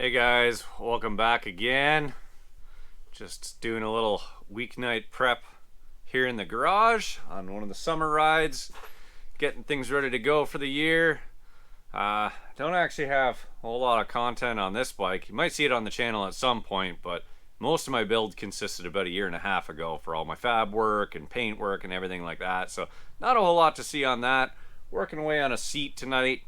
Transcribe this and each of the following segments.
Hey guys, welcome back again. Just doing a little weeknight prep here in the garage on one of the summer rides, getting things ready to go for the year. Don't actually have a whole lot of content on this bike. You might see it on the channel at some point, but most of my build consisted about a year and a half ago for all my fab work and paint work and everything like that. So not a whole lot to see on that. Working away on a seat tonight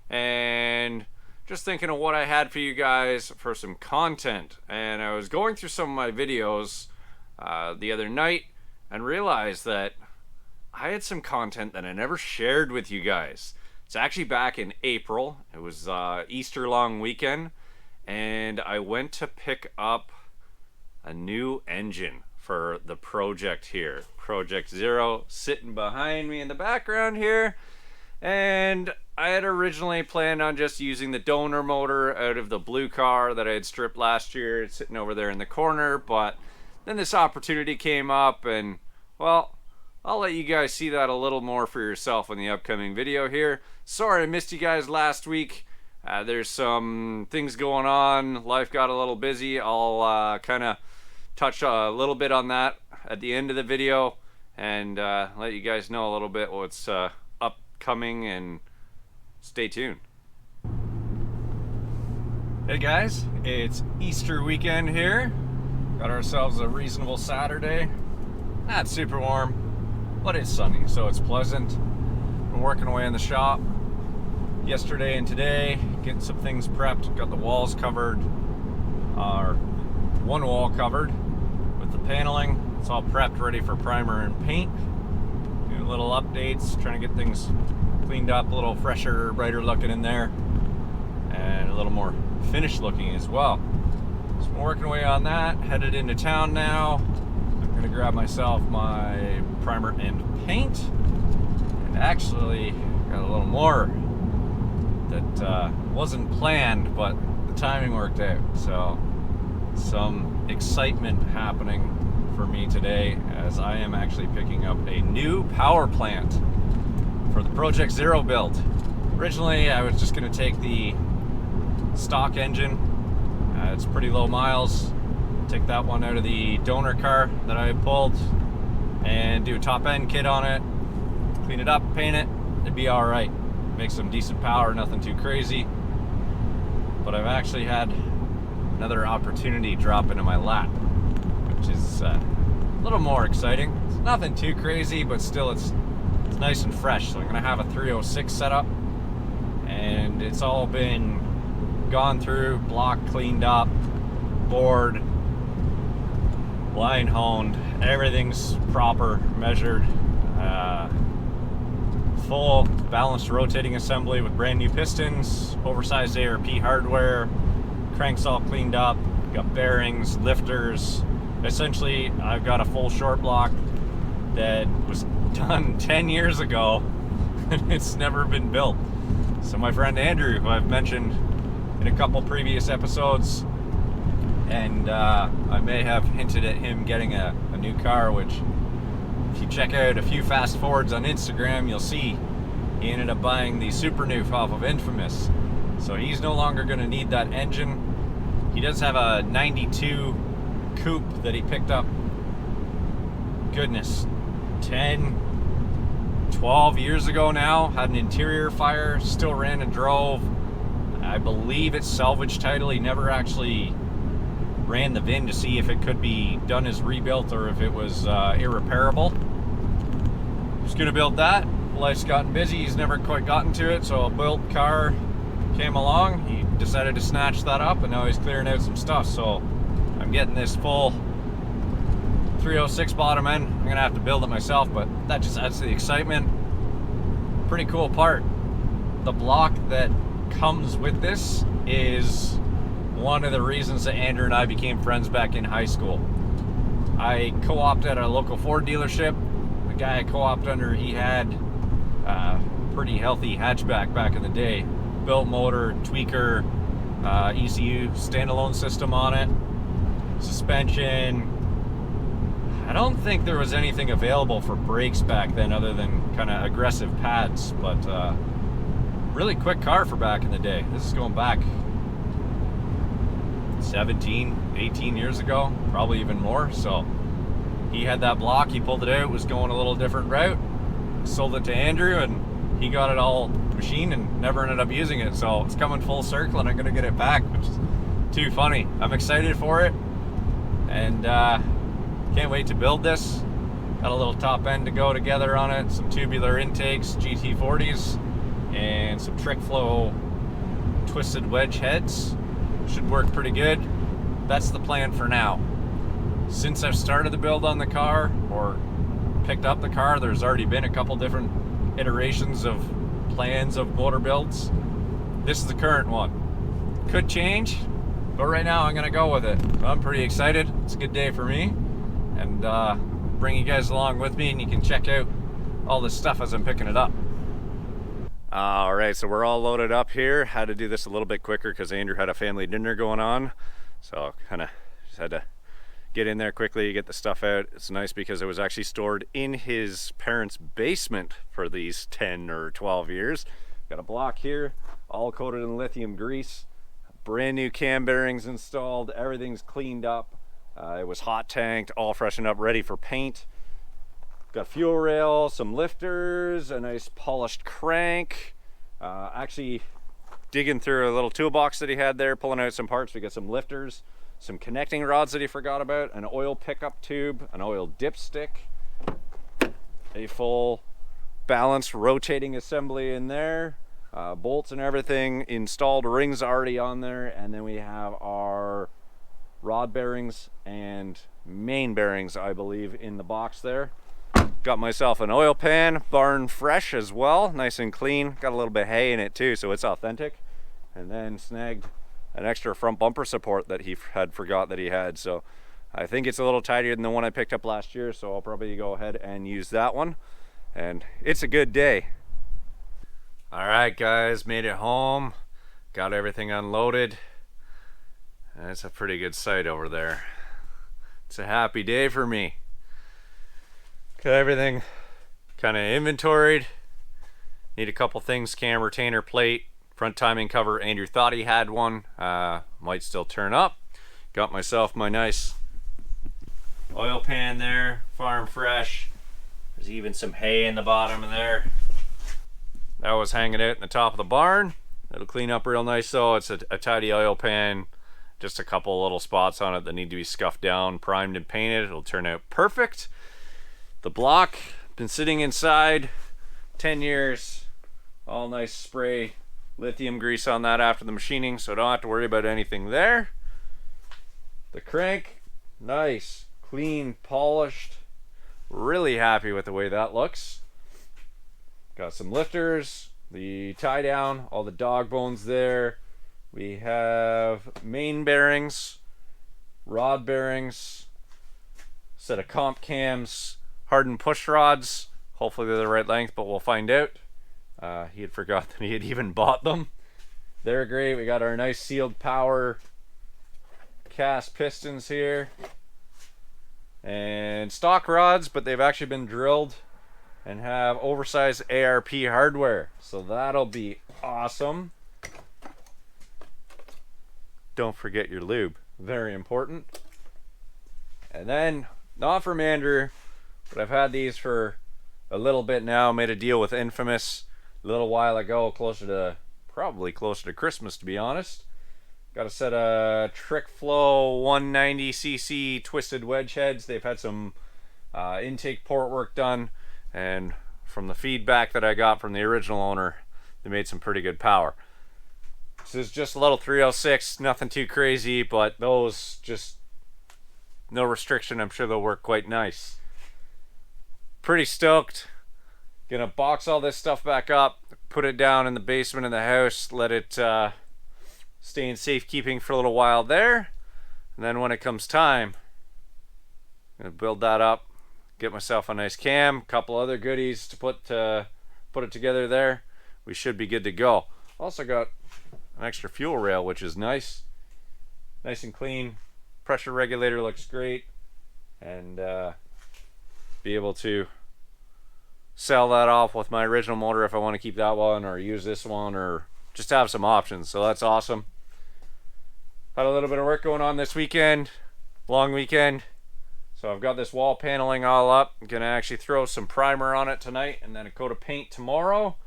and just thinking of what I had for you guys for some content. And I was going through some of my videos the other night and realized that I had some content that I never shared with you guys. It's actually back in April. It was Easter long weekend, and I went to pick up a new engine for the project here. Project Zero sitting behind me in the background here. And I had originally planned on just using the donor motor out of the blue car that I had stripped last year. It's sitting over there in the corner, but then this opportunity came up and, well, I'll let you guys see that a little more for yourself in the upcoming video here. Sorry I missed you guys last week. There's some things going on. Life got a little busy. I'll kind of touch a little bit on that at the end of the video and let you guys know a little bit what's upcoming, and stay tuned. Hey guys, it's Easter weekend here. Got ourselves a reasonable Saturday. Not super warm, but it's sunny, so it's pleasant. Been working away in the shop yesterday and today, getting some things prepped. Got the walls covered, our one wall covered with the paneling. It's all prepped, ready for primer and paint. Doing little updates, trying to get things cleaned up, a little fresher, brighter looking in there, and a little more finished looking as well. So I'm working away on that, headed into town now. I'm gonna grab myself my primer and paint, and actually got a little more that wasn't planned, but the timing worked out. So some excitement happening for me today as I am actually picking up a new power plant for the Project Zero build. Originally I was just going to take the stock engine. It's pretty low miles. Take that one out of the donor car that I pulled and do a top end kit on it, clean it up, paint it, it'd be alright. Make some decent power, nothing too crazy. But I've actually had another opportunity drop into my lap, which is a little more exciting. It's nothing too crazy, but still it's nice and fresh. So I'm gonna have a 306 setup, and it's all been gone through, block cleaned up, board, line honed, everything's proper, measured, full balanced rotating assembly with brand new pistons, oversized ARP hardware, cranks all cleaned up, got bearings, lifters. Essentially, I've got a full short block that was done 10 years ago and it's never been built. So my friend Andrew, who I've mentioned in a couple previous episodes, and I may have hinted at him getting a new car, which if you check out a few fast forwards on Instagram, you'll see he ended up buying the Super Noof off of Infamous. So he's no longer going to need that engine. He does have a 92 coupe that he picked up, goodness, 10, 12 years ago now. Had an interior fire, still ran and drove. I believe it's salvage title. He never actually ran the VIN to see if it could be done as rebuilt or if it was irreparable. Just gonna build that. Life's gotten busy, he's never quite gotten to it, so a built car came along. He decided to snatch that up, and now he's clearing out some stuff. So I'm getting this full 306 bottom end. I'm gonna have to build it myself, but that just adds to the excitement. Pretty cool part. The block that comes with this is one of the reasons that Andrew and I became friends back in high school. I co-opted at a local Ford dealership. The guy I co-opted under, he had a pretty healthy hatchback back in the day. Built motor, tweaker, ECU standalone system on it, suspension. I don't think there was anything available for brakes back then other than kind of aggressive pads, but really quick car for back in the day. This is going back 17, 18 years ago, probably even more. So he had that block, he pulled it out, was going a little different route, sold it to Andrew, and he got it all machined and never ended up using it. So it's coming full circle and I'm gonna get it back, which is too funny. I'm excited for it, and can't wait to build this. Got a little top end to go together on it, some tubular intakes, GT40s, and some trick flow twisted wedge heads. Should work pretty good. That's the plan for now. Since I've started the build on the car, or picked up the car, there's already been a couple different iterations of plans of motor builds. This is the current one. Could change, but right now I'm gonna go with it. I'm pretty excited. It's a good day for me, and bring you guys along with me, and you can check out all this stuff as I'm picking it up. All right, so we're all loaded up here. Had to do this a little bit quicker because Andrew had a family dinner going on, so kind of just had to get in there quickly, get the stuff out. It's nice because it was actually stored in his parents' basement for these 10 or 12 years. Got a block here, all coated in lithium grease. Brand new cam bearings installed. Everything's cleaned up. It was hot tanked, all freshened up, ready for paint. Got fuel rail, some lifters, a nice polished crank. Actually digging through a little toolbox that he had there, pulling out some parts. We got some lifters, some connecting rods that he forgot about, an oil pickup tube, an oil dipstick, a full balanced rotating assembly in there, bolts and everything installed, rings already on there, and then we have our rod bearings and main bearings, I believe, in the box there. Got myself an oil pan, barn fresh as well, nice and clean. Got a little bit of hay in it too, so it's authentic. And then snagged an extra front bumper support that he had forgot that he had. So I think it's a little tidier than the one I picked up last year, so I'll probably go ahead and use that one. And it's a good day. All right, guys, made it home. Got everything unloaded. And it's a pretty good sight over there. It's a happy day for me. Got everything kind of inventoried. Need a couple things: cam retainer plate, front timing cover. Andrew thought he had one, might still turn up. Got myself my nice oil pan there, farm fresh. There's even some hay in the bottom of there. That was hanging out in the top of the barn. It'll clean up real nice though. It's a tidy oil pan, just a couple little spots on it that need to be scuffed down, primed and painted. It'll turn out perfect. The block, been sitting inside 10 years, all nice spray lithium grease on that after the machining, so don't have to worry about anything there. The crank, nice, clean, polished. Really happy with the way that looks. Got some lifters, the tie down, all the dog bones there. We have main bearings, rod bearings, set of comp cams, hardened push rods. Hopefully they're the right length, but we'll find out. He had forgot that he had even bought them. They're great. We got our nice sealed power cast pistons here. And stock rods, but they've actually been drilled and have oversized ARP hardware. So that'll be awesome. Don't forget your lube. Very important. And then, not from Andrew, but I've had these for a little bit now. Made a deal with Infamous a little while ago, probably closer to Christmas, to be honest. Got a set of Trick Flow 190cc twisted wedge heads. They've had some intake port work done, and from the feedback that I got from the original owner, they made some pretty good power. This is just a little 306, nothing too crazy, but those just no restriction. I'm sure they'll work quite nice. Pretty stoked. Gonna box all this stuff back up, put it down in the basement of the house, let it stay in safekeeping for a little while there, and then when it comes time, I'm gonna build that up, get myself a nice cam, couple other goodies to put it together there. We should be good to go. Also got an extra fuel rail, which is nice and clean. Pressure regulator looks great, and be able to sell that off with my original motor if I want to keep that one, or use this one, or just have some options. So that's awesome. Had a little bit of work going on this weekend, long weekend. So I've got this wall paneling all up. I'm gonna actually throw some primer on it tonight and then a coat of paint tomorrow.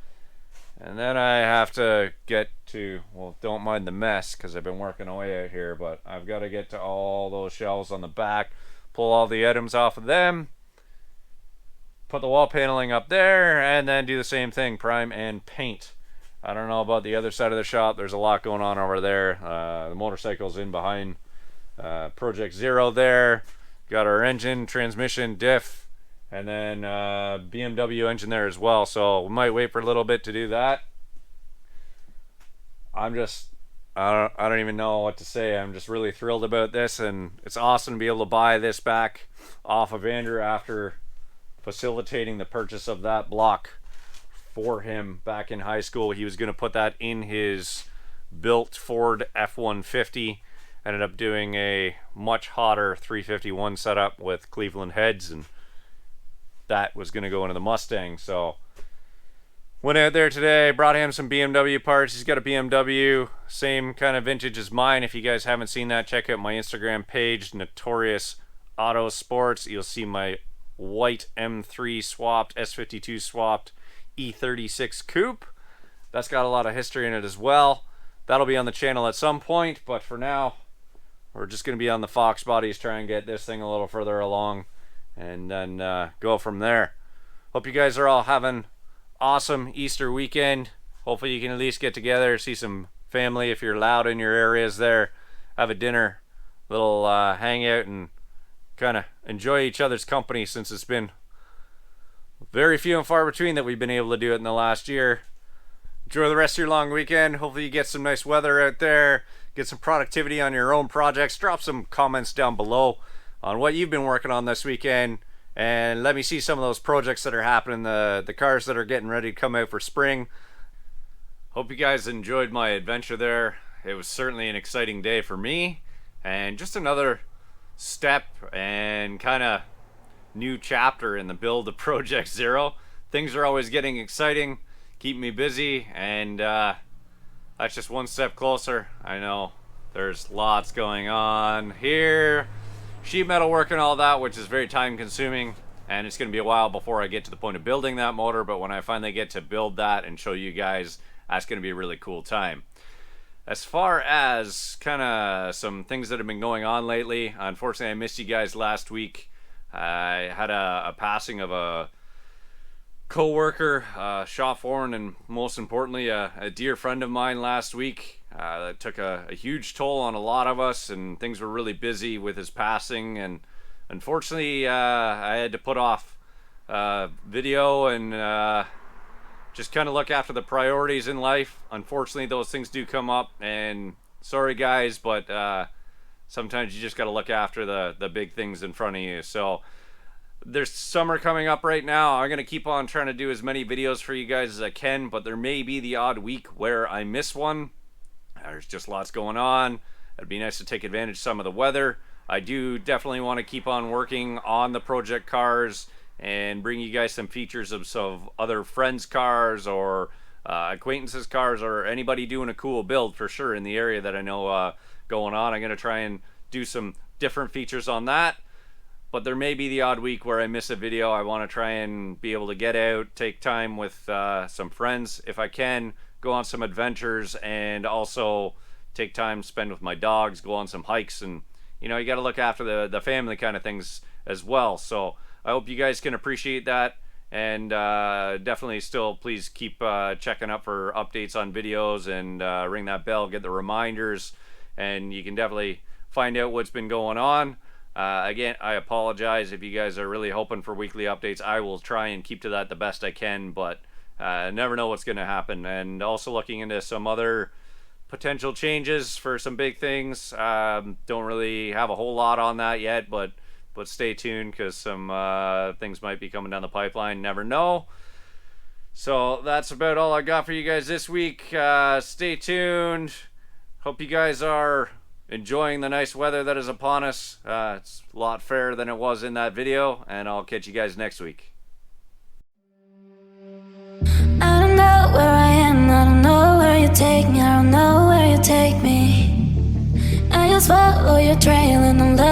And then I have to get to, well, don't mind the mess because I've been working away out here, but I've got to get to all those shelves on the back, pull all the items off of them, put the wall paneling up there, and then do the same thing, prime and paint. I don't know about the other side of the shop. There's a lot going on over there. The motorcycle's in behind Project Zero there. Got our engine, transmission, diff, and then BMW engine there as well. So we might wait for a little bit to do that. I don't even know what to say. I'm just really thrilled about this, and it's awesome to be able to buy this back off of Andrew after facilitating the purchase of that block for him back in high school. He was going to put that in his built Ford F-150. Ended up doing a much hotter 351 setup with Cleveland heads, and that was going to go into the Mustang. So went out there today, brought him some BMW parts. He's got a BMW, same kind of vintage as mine. If you guys haven't seen that, check out my Instagram page, Notorious Autosports. You'll see my white M3 swapped, S52 swapped E36 coupe. That's got a lot of history in it as well. That'll be on the channel at some point, but for now, we're just going to be on the Fox bodies, try and get this thing a little further along, and then go from there. Hope you guys are all having awesome Easter weekend. Hopefully you can at least get together, see some family if you're allowed in your areas there, have a dinner, little hangout, and kind of enjoy each other's company, since it's been very few and far between that we've been able to do it in the last year. Enjoy the rest of your long weekend. Hopefully you get some nice weather out there, get some productivity on your own projects. Drop some comments down below on what you've been working on this weekend, and let me see some of those projects that are happening, the cars that are getting ready to come out for spring. Hope you guys enjoyed my adventure there. It was certainly an exciting day for me, and just another step and kind of new chapter in the build of Project Zero. Things are always getting exciting, keep me busy, and that's just one step closer. I know there's lots going on here, sheet metal work and all that, which is very time consuming, and it's going to be a while before I get to the point of building that motor, but when I finally get to build that and show you guys, that's going to be a really cool time. As far as kind of some things that have been going on lately, unfortunately I missed you guys last week. I had a passing of a co-worker, shop foreign, and most importantly a dear friend of mine last week. That took a huge toll on a lot of us, and things were really busy with his passing, and unfortunately I had to put off video and just kind of look after the priorities in life. Unfortunately those things do come up, and sorry guys, but sometimes you just got to look after the big things in front of you. So there's summer coming up right now. I'm going to keep on trying to do as many videos for you guys as I can, but there may be the odd week where I miss one. There's just lots going on. It'd be nice to take advantage of some of the weather. I do definitely want to keep on working on the project cars and bring you guys some features of some other friends' cars or acquaintances' cars, or anybody doing a cool build for sure in the area that I know going on. I'm going to try and do some different features on that, but there may be the odd week where I miss a video. I want to try and be able to get out, take time with some friends if I can, go on some adventures, and also take time to spend with my dogs, go on some hikes, and you know, you got to look after the family kind of things as well. So I hope you guys can appreciate that, and definitely still please keep checking up for updates on videos, and ring that bell, get the reminders, and you can definitely find out what's been going on. Again, I apologize if you guys are really hoping for weekly updates. I will try and keep to that the best I can, but never know what's going to happen. And also looking into some other potential changes for some big things. Don't really have a whole lot on that yet, but stay tuned, because some things might be coming down the pipeline. Never know. So that's about all I got for you guys this week. Stay tuned. Hope you guys are enjoying the nice weather that is upon us. It's a lot fairer than it was in that video, and I'll catch you guys next week. I don't know where I am, I don't know where you take me, I don't know where you take me. I just follow your trail and don't let